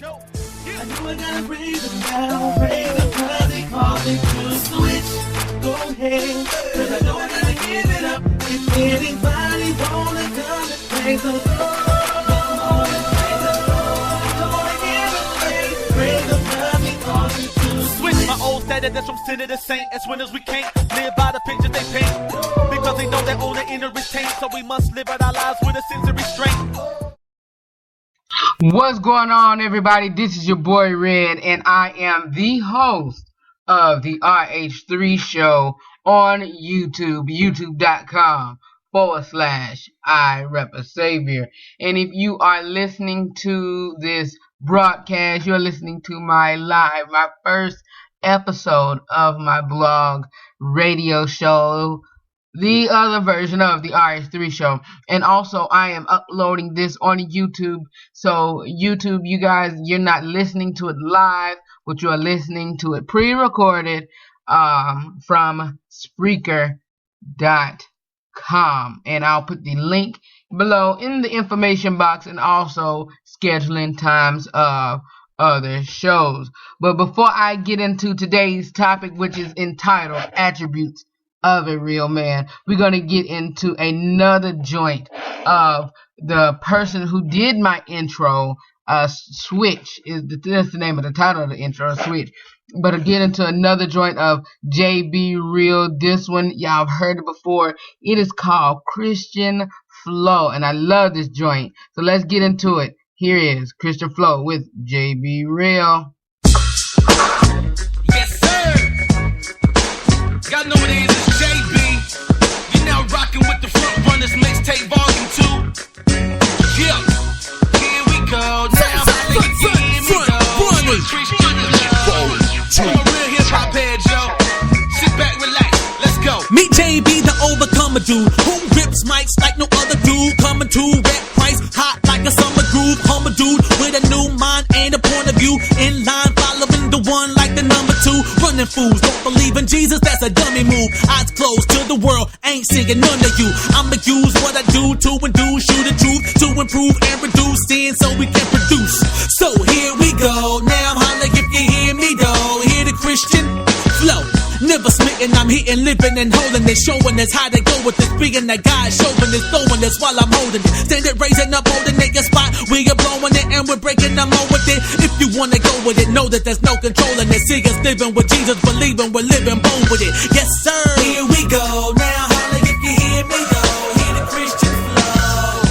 I know I gotta raise them down, raise them cause they call it to switch. Go ahead, cause I know I gotta give it up. If anybody wanna come and praise the Lord, come on and praise the Lord. Come on and give it praise them cause they call it to switch. My old status that's from sinner to saint. As winners we can't live by the pictures they paint. Because they know that all the inner is taint. So we must live out our lives with a sense of restraint. What's going on, everybody? This is your boy Red, and I am the host of the RH3 Show on YouTube, youtube.com/I Rep a Savior. And if you are listening to this broadcast, you're listening to my first episode of my blog radio show, the other version of the RH3 Show. And also I am uploading this on YouTube. So YouTube, you guys, you're not listening to it live, but you are listening to it pre-recorded from Spreaker.com. And I'll put the link below in the information box, and also scheduling times of other shows. But before I get into today's topic, which is entitled Attributes of a Real Man, we're going to get into another joint of the person who did my intro, Switch. That's the name of the title of the intro, Switch. But to get into another joint of JB Real. This one, y'all have heard it before. It is called Christian Flow, and I love this joint. So let's get into it. Here is Christian Flow with JB Real. Yes, sir. Y'all know what it is. It's JB. You're now rocking with the Front Runners Mixtape Volume 2. Yeah. Here we go. Now, here we go. I'm a real hip-hop head, yo. Sit back, relax. Let's go. Meet JB, the overcomer dude, who rips mics like no other dude. Coming to rap price, hot like a summer groove. Humble dude with a new mind and a point of view. In line, following the one like the number two. Running fools, don't believe in Jesus, that's a dummy move. Eyes closed to the world, ain't singing none of you. I'ma use what I do to induce you the truth, to improve and reduce sin so we can produce. So here we go, now holla if you hear me though. Hear the Christian flow. Never smitten, I'm hitting, living and holding it, showing us how to go with this, being that guy, showing this, throwing this while I'm holding it. Standing, raising up, holding it, your spot, we are blowing it and we're breaking them on with it. If you wanna go with it, know that there's no controlling it. See us living with Jesus, believing we're living bold with it. Yes sir, here we go, now holla if you hear me though. Hear the Christian flow.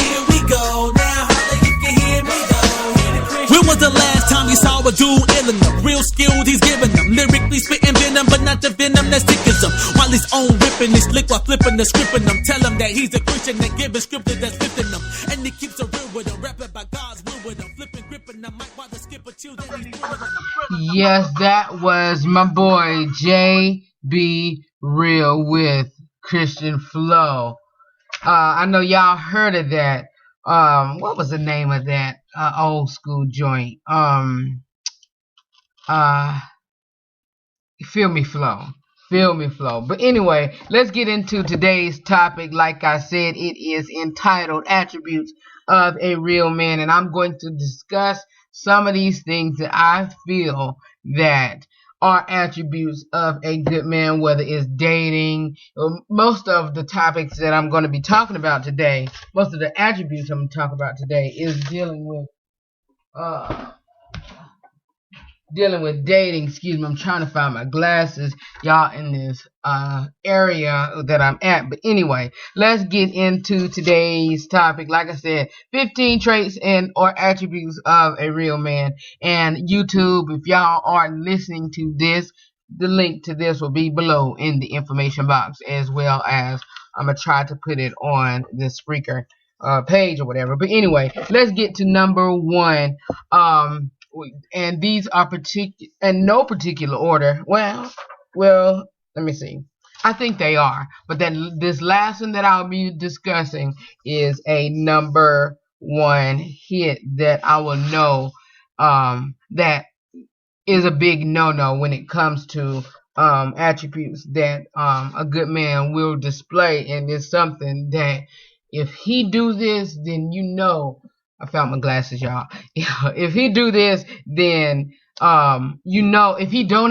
Here we go, now holla if you hear me though. Hear the Christian. When was the last time you saw a dude illin' them? Real skills he's giving them, lyrically spitting venom, but not the venom that sickens him. While he's on ripping his slick while flipping the script in them. Tell him that he's a Christian and giving scripture that's flipping them. And he keeps it real with him, rapping by God's will with him, flipping, gripping them, might while the skipper chill, then he's doing them. Yes, that was my boy JB Real with Christian Flow. I know y'all heard of that. What was the name of that old school joint? Feel Me Flow. But anyway, let's get into today's topic. Like I said, it is entitled Attributes of a Real Man, and I'm going to discuss some of these things that I feel that are attributes of a good man, whether it's dating. Most of the topics that I'm going to be talking about today, most of the attributes I'm going to talk about today is dealing with dating. Excuse me, I'm trying to find my glasses, y'all, in this area that I'm at. But anyway, let's get into today's topic. Like I said, 15 traits and or attributes of a real man. And YouTube, if y'all are listening to this, the link to this will be below in the information box, as well as I'm gonna try to put it on the Spreaker page or whatever. But anyway, let's get to number one. And these are in no particular order. Well, let me see. I think they are. But then this last one that I'll be discussing is a number one hit that I will know that is a big no-no when it comes to attributes that a good man will display. And it's something that if he do this, then you know I found my glasses, y'all. If he do this, then if he do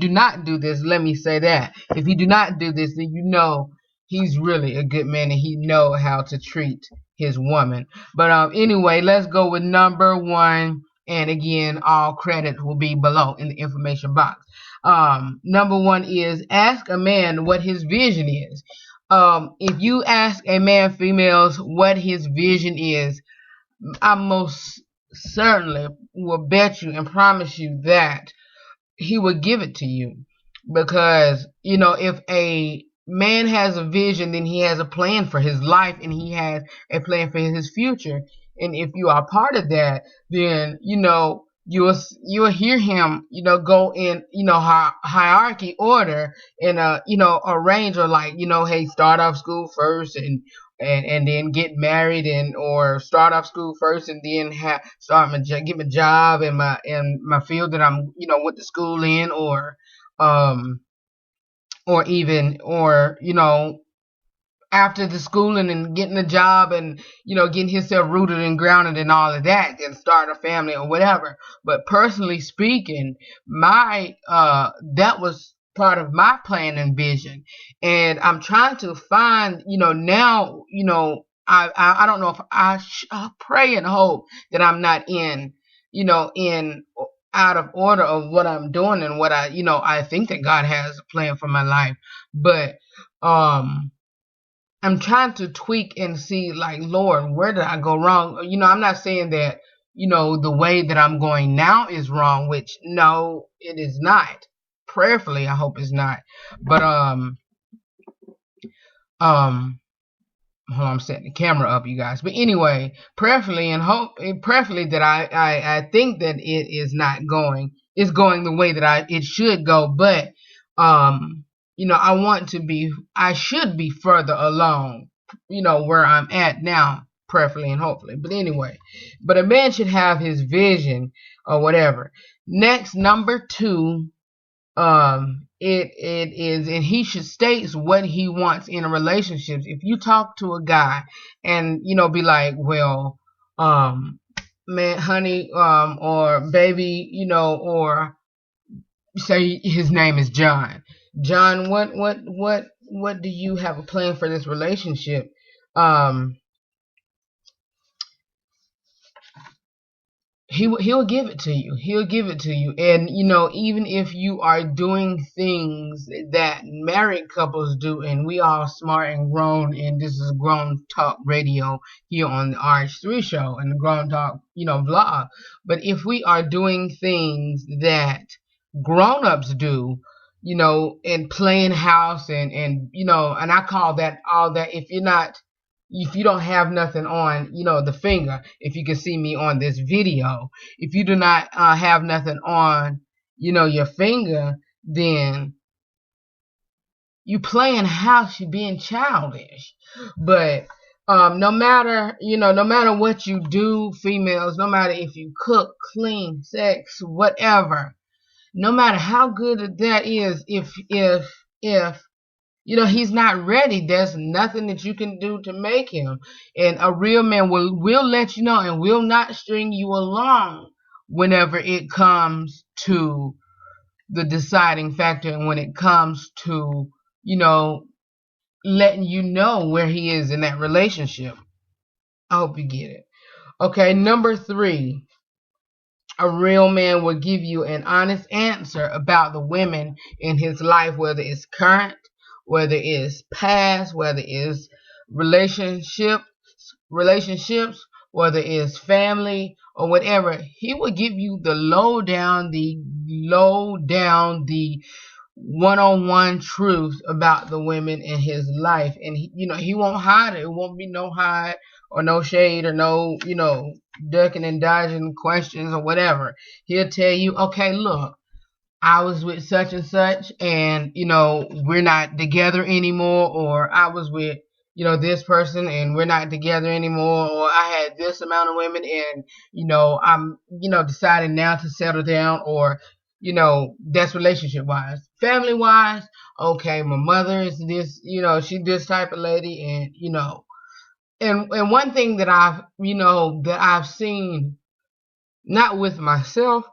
not do this, let me say that. If he do not do this, then he's really a good man and he know how to treat his woman. But anyway, let's go with number 1. And again, all credit will be below in the information box. Number 1 is ask a man what his vision is. If you ask a man, females, what his vision is, I most certainly will bet you and promise you that he will give it to you. Because, if a man has a vision, then he has a plan for his life and he has a plan for his future. And if you are part of that, then, you'll hear him, go in, hierarchy order and, arrange or like, hey, start off school first and then get married or start off school first and then get my job in my field that I'm, went to school in after the schooling and getting a job and, getting himself rooted and grounded and all of that, then start a family or whatever. But personally speaking, that was part of my plan and vision. And I'm trying to find, now, I don't know if I pray and hope that I'm not in out of order of what I'm doing and what I think that God has a plan for my life. But, I'm trying to tweak and see, like, Lord, where did I go wrong? I'm not saying that, the way that I'm going now is wrong, which, no, it is not. Prayerfully, I hope it's not. But, hold on, I'm setting the camera up, you guys. But anyway, prayerfully that I think that it's going the way that it should go. But, I should be further along, where I'm at now, prayerfully and hopefully. But anyway, but a man should have his vision or whatever. Next, number 2, it is, and he should state what he wants in a relationship. If you talk to a guy and, be like, well, man, honey, or baby, or say his name is John. John, what do you have a plan for this relationship? He'll give it to you. He'll give it to you. And, even if you are doing things that married couples do, and we all smart and grown, and this is Grown Talk Radio here on the RH3 Show and the Grown Talk, vlog. But if we are doing things that grown-ups do, and playing house and I call that all that, if you don't have nothing on, the finger, if you can see me on this video, if you do not have nothing on, your finger, then you playing house, you're being childish. But no matter what you do, females, no matter if you cook, clean, sex, whatever, no matter how good that is, if he's not ready, there's nothing that you can do to make him. And a real man will let you know and will not string you along whenever it comes to the deciding factor and when it comes to, letting you know where he is in that relationship. I hope you get it. Okay, number 3. A real man will give you an honest answer about the women in his life, whether it's current, whether it's past, whether it's relationships, whether it's family or whatever. He will give you the lowdown, the one-on-one truth about the women in his life. And he won't hide it. It won't be no hide or no shade or no, ducking and dodging questions or whatever. He'll tell you, okay, look, I was with such and such and, we're not together anymore, or I was with, this person and we're not together anymore, or I had this amount of women and, I'm, deciding now to settle down, or, that's relationship wise. Family wise, okay, my mother is this, she's this type of lady, and, and one thing that I've seen, not with myself,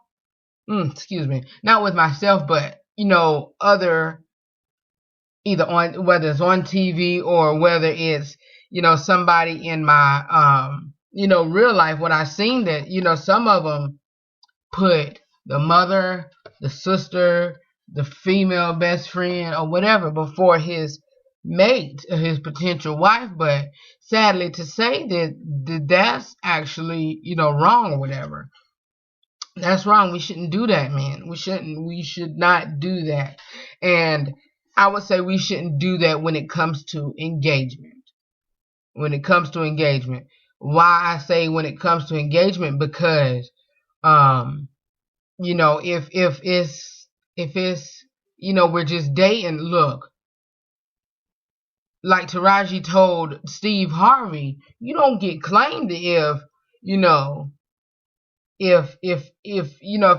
not with myself, but other, either on, whether it's on TV or whether it's somebody in my real life, what I've seen that some of them put the mother, the sister, the female best friend or whatever before his mate, his potential wife. But sadly to say that's actually wrong or whatever. That's wrong. We shouldn't do that, man. We should not do that. And I would say we shouldn't do that when it comes to engagement. Why I say when it comes to engagement, because if it's we're just dating, look, like Taraji told Steve Harvey, you don't get claimed if you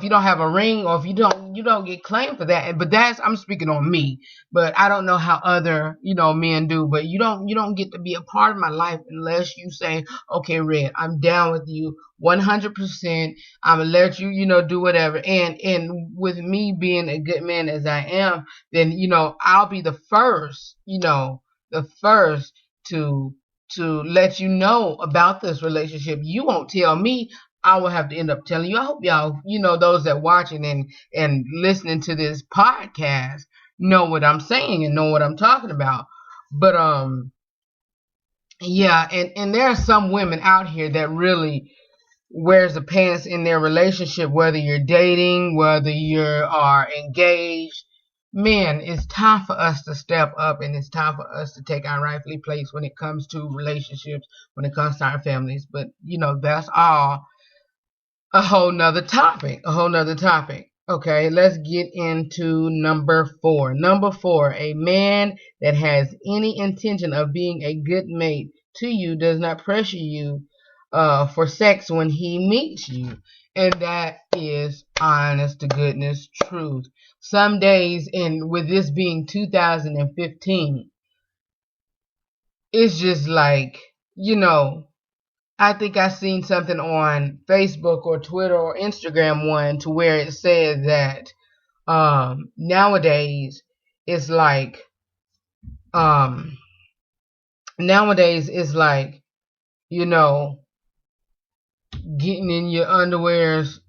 don't have a ring, or if you don't get claimed for that. But I'm speaking on me, but I don't know how other men do. But you don't get to be a part of my life unless you say, okay, Red, I'm down with you 100%. I'm gonna let you do whatever. And with me being a good man as I am, then I'll be the first to let you know about this relationship. You won't tell me. I will have to end up telling you. I hope y'all, those that watching and listening to this podcast know what I'm saying and know what I'm talking about. But yeah, and there are some women out here that really wears the pants in their relationship, whether you're dating, whether you are engaged. Man, it's time for us to step up, and it's time for us to take our rightfully place when it comes to relationships, when it comes to our families. But that's all a whole nother topic. Okay, let's get into number 4. Number 4, a man that has any intention of being a good mate to you does not pressure you for sex when he meets you. And that is honest to goodness truth. Some days, and with this being 2015, it's just like, I think I seen something on Facebook or Twitter or Instagram one to where it said that nowadays it's like getting in your underwears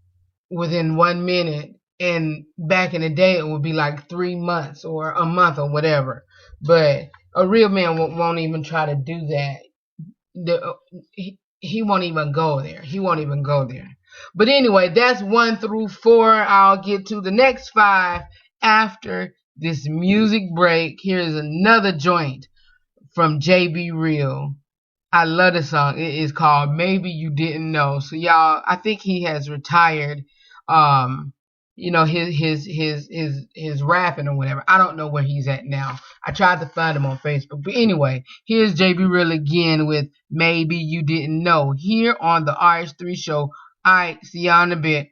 within 1 minute, and back in the day it would be like 3 months or a month or whatever. But a real man won't even try to do that. He won't even go there. But anyway, that's 1 through 4. I'll get to the next 5 after this music break. Here's another joint from JB Real. I love the song. It is called Maybe You Didn't Know. So y'all, I think he has retired his rapping or whatever. I don't know where he's at now. I tried to find him on Facebook. But anyway, here's JB Real again with Maybe You Didn't Know here on the RH3 Show. Alright, see y'all in a bit.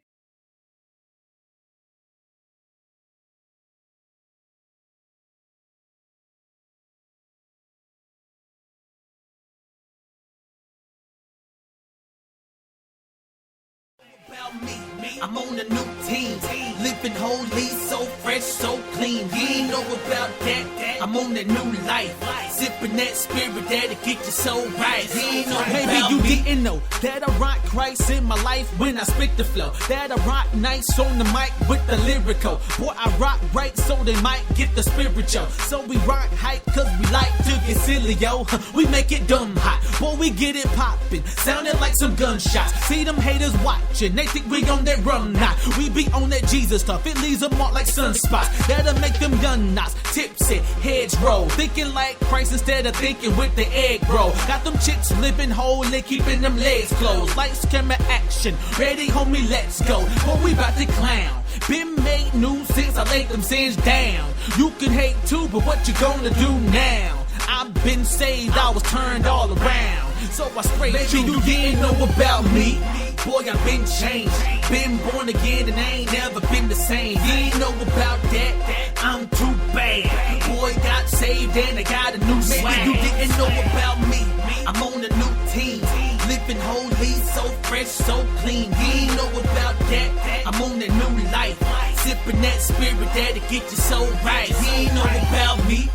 I'm on a new team, living holy, so fresh, so clean. You ain't know about that. I'm on that new life, sipping that spirit that'll get you so right. You ain't know maybe you didn't know that I rock Christ in my life when I spit the flow. That I rock nice on the mic with the lyrical. Boy, I rock right so they might get the spiritual. So we rock hype cause we like to get silly, yo. We make it dumb hot, boy, we get it poppin', sounding like some gunshots. See them haters watching, they think we on that rum knot. We be on that Jesus stuff, it leaves them marked like sunspots. That'll make them young knots tipsy, heads roll, thinking like Christ instead of thinking with the egg roll. Got them chicks living holy, keeping them legs closed. Lights, camera, action, ready homie, let's go. Boy, we bout to clown. Been made new since I laid them sins down. You can hate too, but what you gonna do now? I've been saved, I was turned all around. So I straight you didn't know about me. Boy, I've been changed. Been born again and I ain't never been the same. You ain't know about that. I'm too bad. Boy, got saved and I got a new swag. You didn't know about me. I'm on a new team. Living holy, so fresh, so clean. You ain't know about that. I'm on a new life. Sipping that spirit that'll get you so right. You ain't know about me.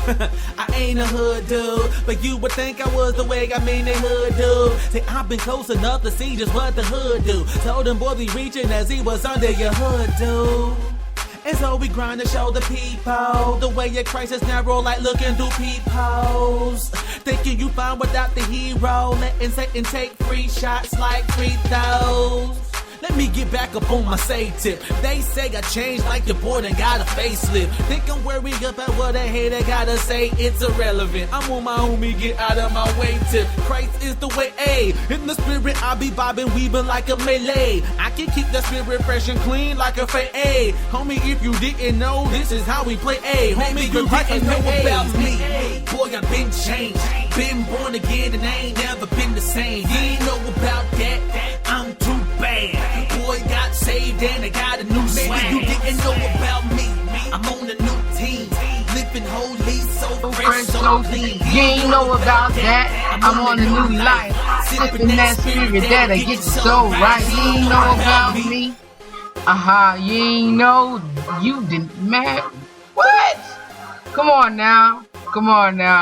I ain't a hood dude, but you would think I was the way I mean they hood dude. Say I've been close enough to see just what the hood do. Told them boy be reaching as he was under your hood dude. And so we grind to show the people the way your Christ is narrow like looking through peepholes. Thinking you fine without the hero, letting Satan take free shots like free throws. Let me get back up on my say tip. They say I changed like the boy and got a facelift. Think I'm worried about what a hater gotta say, it's irrelevant. I'm on my homie, get out of my way tip. Christ is the way, A. In the spirit, I be bobbing, weaving like a melee. I can keep the spirit fresh and clean like a fade. A. Homie, if you didn't know, this is how we play. A. Homie, you didn't know about me. Boy, I've been changed. Been born again and I ain't never been the same. You ain't know about that. I'm too bad. Boy, got saved and I got a new swag. You didn't know about me. I'm on a new team. Living holy, so fresh, so clean. You ain't know about that. I'm on a new life. Sipping that spirit that'll get you so right. You ain't know about me. You ain't know. You didn't, man. What? Come on now.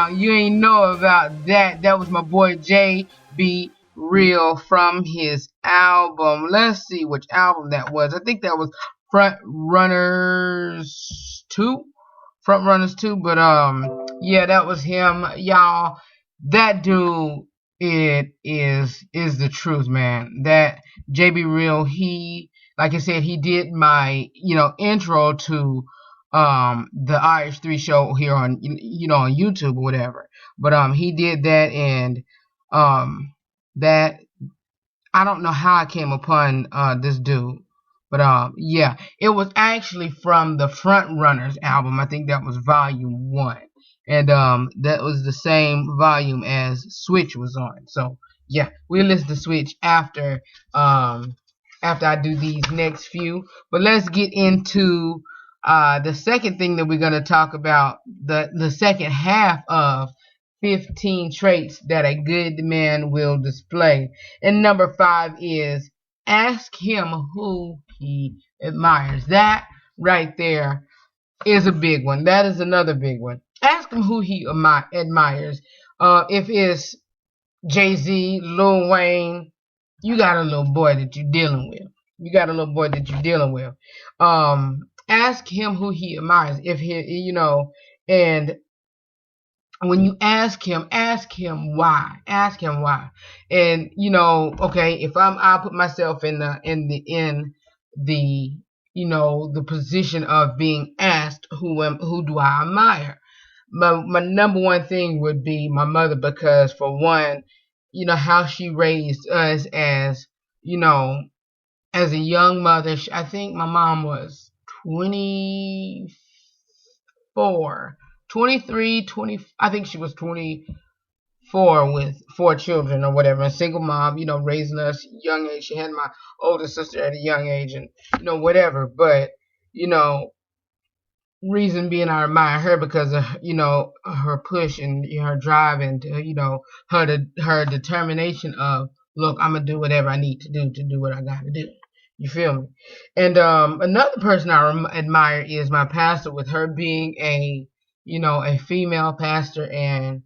You ain't know about that. That was my boy J.B. Real from his album. Let's see which album that was. I think that was Front Runners 2. But yeah, that was him, y'all. That dude, it is the truth, man. That JB Real, he, like I said, he did my intro to the RH3 Show here on on YouTube or whatever. But he did that, and that I don't know how I came upon this dude, but yeah, it was actually from the Front Runners album. I think that was volume 1, and that was the same volume as Switch was on. So yeah, we'll listen to Switch after I do these next few. But let's get into the second thing that we're going to talk about, the second half of 15 traits that a good man will display. And number 5 is ask him who he admires. That right there is a big one. That is another big one. Ask him who he admires. If it's Jay-Z, Lil Wayne, you got a little boy that you're dealing with. Ask him who he admires. If he, and when you ask him why. And okay, if I'll put myself in the the position of being asked who do I admire. My number one thing would be my mother, because for one, how she raised us as as a young mother. I think my mom was 24. 23, 20, I think she was 24 with 4 children or whatever. A single mom, raising us young age. She had my older sister at a young age, and whatever. But reason being, I admire her because of her push and her drive, and her determination of, look, I'm gonna do whatever I need to do what I gotta do. You feel me? And another person I admire is my pastor, with her being a female pastor, and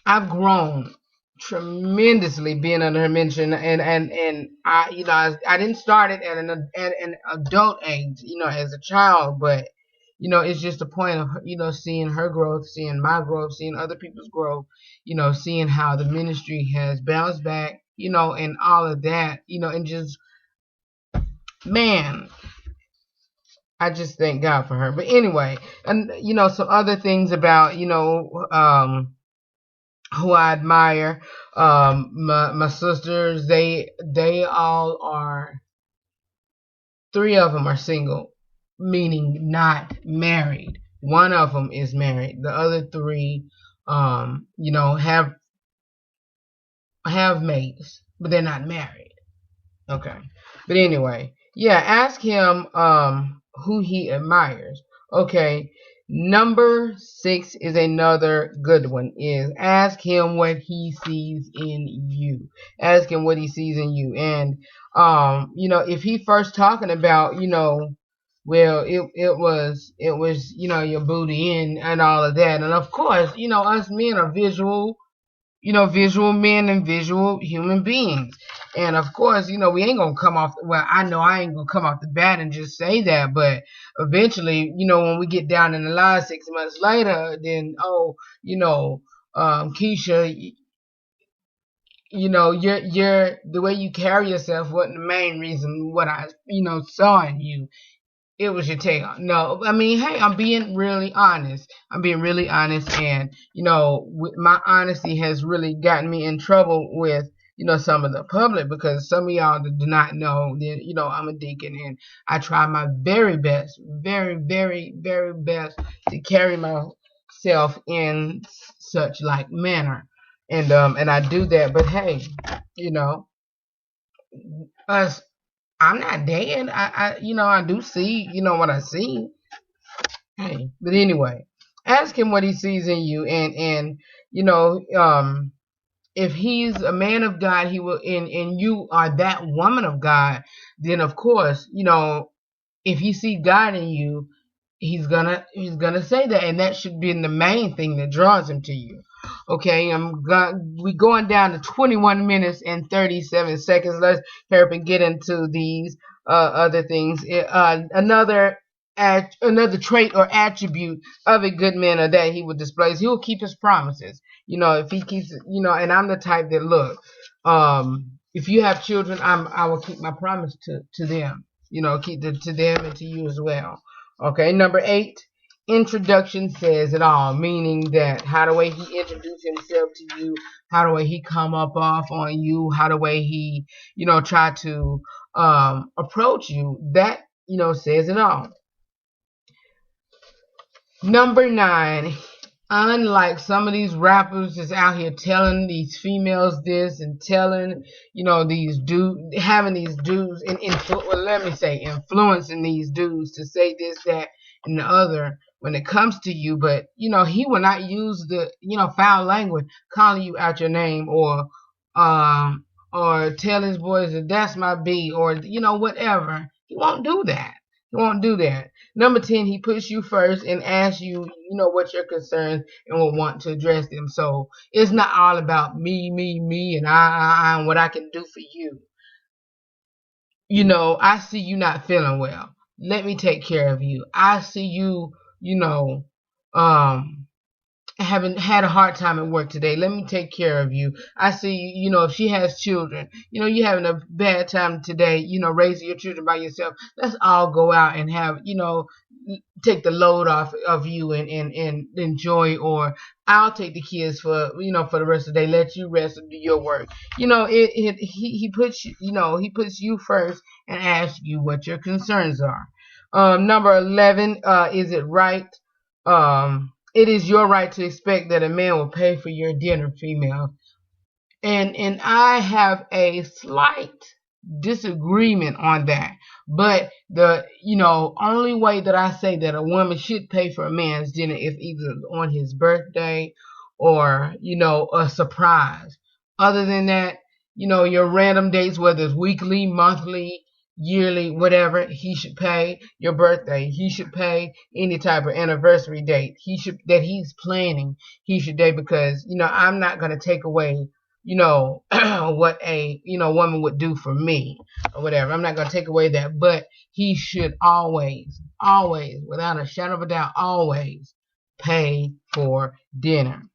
I've grown tremendously being under her mention, and I didn't start it at an adult age, as a child, but it's just a point of seeing her growth, seeing my growth, seeing other people's growth, seeing how the ministry has bounced back, and all of that, and just, man, I just thank God for her. But anyway, and some other things about who I admire. My sisters, they all are, 3 of them are single. meaning not married. One of them is married. The other three, have mates, but they're not married. Okay. But anyway, yeah, ask him who he admires. Okay. Number 6 is another good one. Is ask him what he sees in you. Ask him what he sees in you. And if he first talking about, well, it was, your booty and all of that. And of course, us men are visual men and visual human beings. And of course, we ain't gonna come off, well, I know I ain't gonna come off the bat and just say that, but eventually, when we get down in the line 6 months later, then, Keisha, you're the way you carry yourself wasn't the main reason what I, saw in you. It was your tail. No, I mean, hey, I'm being really honest. And, my honesty has really gotten me in trouble with, some of the public, because some of y'all do not know that, I'm a deacon, and I try my very best, very, very, very best to carry myself in such like manner. And I do that, but hey, us, I'm not dead. I do see, what I see. Hey, but anyway, ask him what he sees in you, and if he's a man of God, he will, and you are that woman of God, then of course, if he see God in you, he's gonna say that, and that should be the main thing that draws him to you. Okay, we going down to 21 minutes and 37 seconds. Let's hurry up and get into these other things. Another trait or attribute of a good man, or that he would display, is he will keep his promises. If he keeps, and I'm the type that, look, if you have children, I will keep my promise to them. Keep to them and to you as well. Okay, number 8, introduction says it all, meaning that how the way he introduced himself to you, how the way he come up off on you, how the way he, try to approach you, that, says it all. Number 9, unlike some of these rappers that's out here telling these females this and telling, these dudes, having these dudes, influencing these dudes to say this, that, and the other when it comes to you, but, he will not use the, foul language, calling you out your name, or tell his boys that that's my B, or, whatever. He won't do that. Number 10, he puts you first and asks you, what your concerns, and will want to address them. So it's not all about me, and I, and what I can do for you. I see you not feeling well. Let me take care of you. I see you, having had a hard time at work today. Let me take care of you. I see, if she has children, you having a bad time today, raising your children by yourself. Let's all go out and have, take the load off of you and enjoy, or I'll take the kids for, for the rest of the day. Let you rest and do your work. He puts you first and asks you what your concerns are. Number 11, is it right? It is your right to expect that a man will pay for your dinner, female. And I have a slight disagreement on that. But the, only way that I say that a woman should pay for a man's dinner if either on his birthday or, a surprise. Other than that, your random dates, whether it's weekly, monthly, yearly, whatever, he should pay. Your birthday, he should pay. Any type of anniversary date that he's planning, he should pay, because I'm not going to take away what a woman would do for me or whatever. I'm not going to take away that, but he should always, without a shadow of a doubt, always pay for dinner.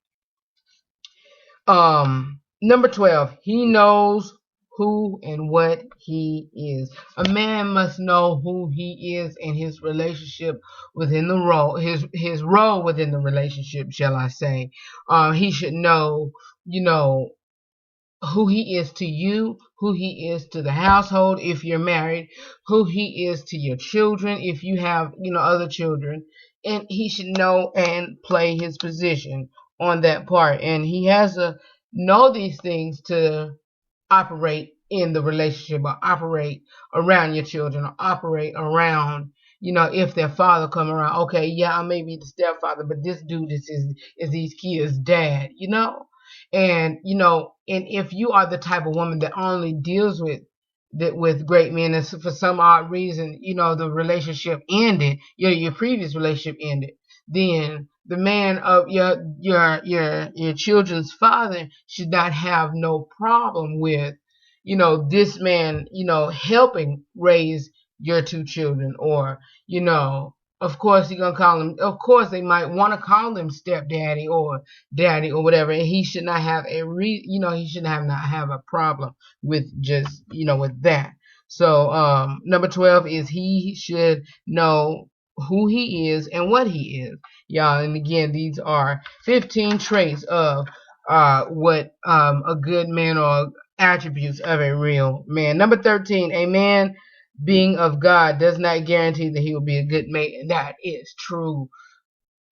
Number 12, he knows who and what he is. A man must know who he is and his relationship within the role, his role within the relationship, shall I say. He should know, who he is to you, who he is to the household if you're married, who he is to your children if you have, other children, and he should know and play his position on that part. And he has to know these things to operate in the relationship, or operate around your children, or operate around, if their father come around. Okay, yeah, I may be the stepfather, but this dude is these kids' dad, and and if you are the type of woman that only deals with great men, and for some odd reason, the relationship ended, your previous relationship ended, then the man of your children's father should not have no problem with, this man, helping raise your two children, or, of course you're gonna call him, of course they might want to call him stepdaddy or daddy or whatever, and he should not have he should not have a problem with just, with that. So number 12 is he should know who he is and what he is, y'all. And again, these are 15 traits of what a good man, or attributes of a real man. Number 13, a man being of God does not guarantee that he will be a good mate. And that is true.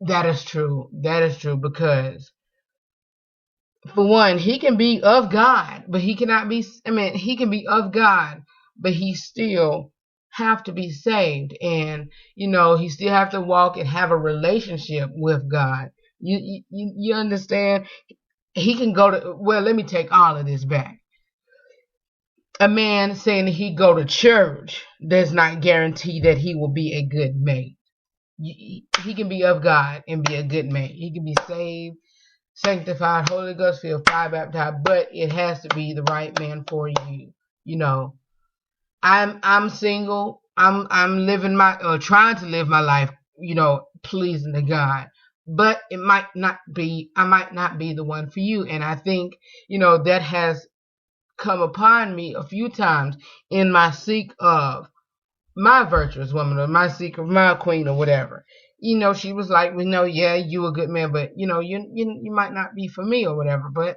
That is true. That is true, because for one, he can be of God, but he cannot be, he can be of God, but he still have to be saved, and he still have to walk and have a relationship with God. You understand? He can go to, well, let me take all of this back. A man saying that he go to church does not guarantee that he will be a good mate. He can be of God and be a good mate. He can be saved, sanctified, Holy Ghost filled, fire baptized, but it has to be the right man for you. I'm single. I'm living trying to live my life, pleasing to God. But I might not be the one for you. And I think, that has come upon me a few times in my seek of my virtuous woman, or my seek of my queen, or whatever. She was like, yeah, you a good man, but you might not be for me, or whatever. But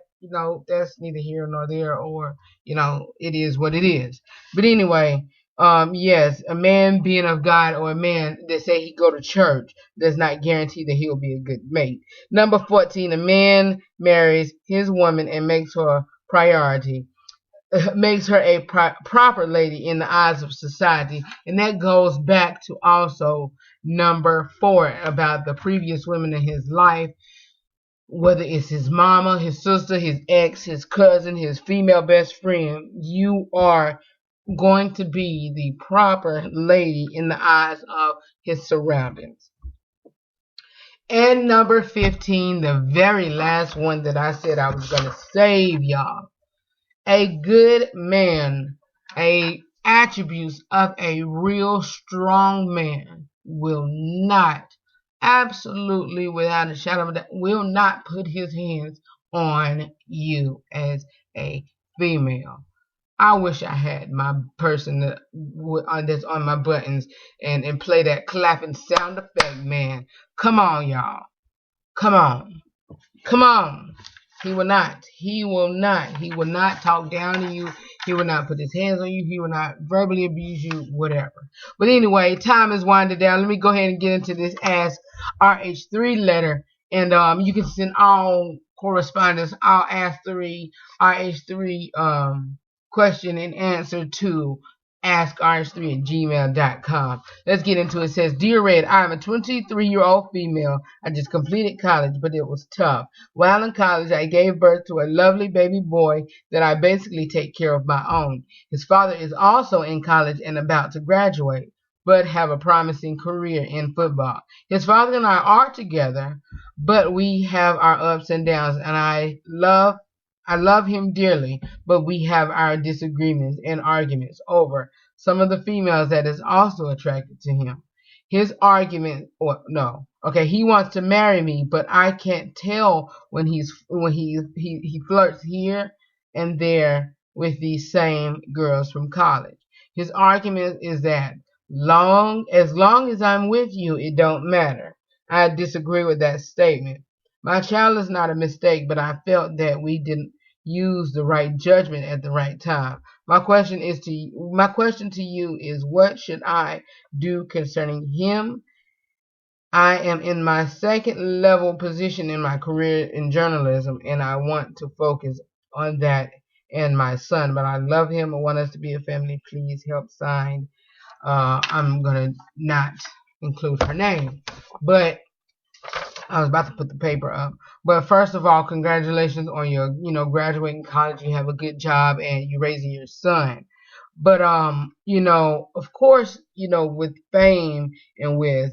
that's neither here nor there, or it is what it is. But anyway, yes, a man being of God, or a man that say he go to church, does not guarantee that he will be a good mate. Number 14, a man marries his woman and makes her a priority, makes her a proper lady in the eyes of society. And that goes back to also number 4 about the previous women in his life, whether it's his mama, his sister, his ex, his cousin, his female best friend. You are going to be the proper lady in the eyes of his surroundings. And number 15, the very last one that I said I was going to save y'all. A good man, attributes of a real strong man, will not, absolutely without a shadow of a doubt, will not put his hands on you as a female. I wish I had my person that's on my buttons and play that clapping sound effect, man. Come on, y'all. Come on. Come on. He will not. He will not. He will not talk down to you. He will not put his hands on you. He will not verbally abuse you, whatever. But anyway, time is winding down. Let me go ahead and get into this Ask RH3 letter. And you can send all correspondence, all Ask 3, RH3 question and answer to askrh3@gmail.com. Let's get into it. It says, Dear Red, I am a 23-year-old female. I just completed college, but it was tough. While in college, I gave birth to a lovely baby boy that I basically take care of my own. His father is also in college and about to graduate, but have a promising career in football. His father and I are together, but we have our ups and downs, and I love him dearly, but we have our disagreements and arguments over some of the females that is also attracted to him. His argument, he wants to marry me, but I can't tell when he flirts here and there with these same girls from college. His argument is that as long as I'm with you, it don't matter. I disagree with that statement. My child is not a mistake, but I felt that we didn't use the right judgment at the right time. My question to you is, what should I do concerning him? I am in my second level position in my career in journalism, and I want to focus on that and my son. But I love him and want us to be a family. Please help. Signed. I'm gonna not include her name, but I was about to put the paper up. But first of all, congratulations on your, graduating college. You have a good job and you raising your son. But of course, with fame and with,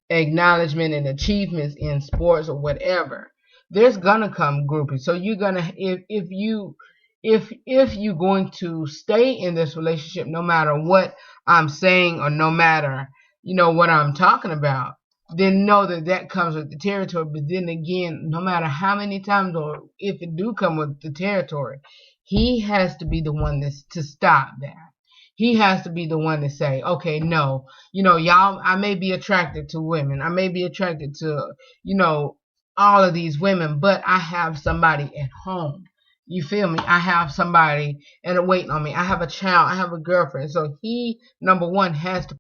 acknowledgement and achievements in sports or whatever, there's gonna come groupies. So you're gonna, if you're going to stay in this relationship, no matter what I'm saying or no matter what I'm talking about, then know that comes with the territory. But then again, no matter how many times or if it do come with the territory, he has to be the one to stop that. He has to be the one to say, okay, no, y'all, I may be attracted to women. I may be attracted to, all of these women, but I have somebody at home. You feel me? I have somebody and waiting on me. I have a child. I have a girlfriend. So he, number one, has to